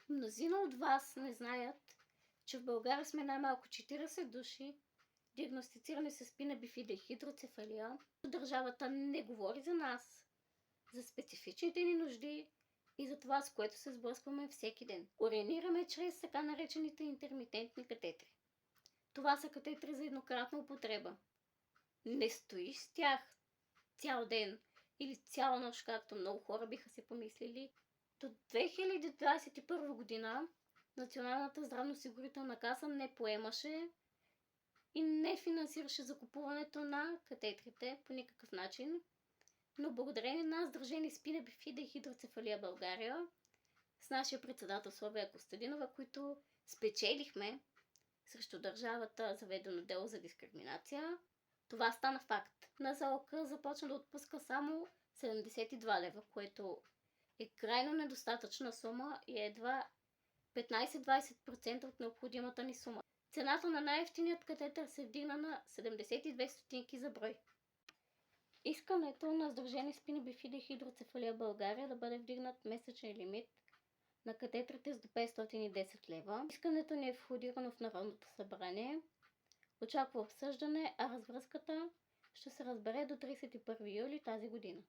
Мнозина от вас не знаят, че в България сме най-малко 40 души, диагностицирани с спина бифида и хидроцефалия. Държавата не говори за нас, за специфичните ни нужди и за това, с което се сблъскваме всеки ден. Уринираме чрез така наречените интермитентни катетри. Това са катетри за еднократна употреба. Не стоиш с тях цял ден или цяла нощ, както много хора биха си помислили. До 2021 година Националната здравноосигурителна каса не поемаше и не финансираше закупуването на катетрите по никакъв начин. Но благодарение на Сдружение Спина бифида и хидроцефалия България с нашия председател Славия Костадинова, които спечелихме срещу държавата заведено дело за дискриминация, това стана факт. НЗОК започна да отпуска само 72 лева, което е крайно недостатъчна сума и едва 15-20% от необходимата ни сума. Цената на най-евтиният катетър се вдигна на 72 стотинки за брой. Искането на Сдружение Спина бифида и хидроцефалия България да бъде вдигнат месечен лимит на катетрите с до 510 лева. Искането ни е входирано в Народното събрание. Очаква обсъждане, а развръзката ще се разбере до 31 юли тази година.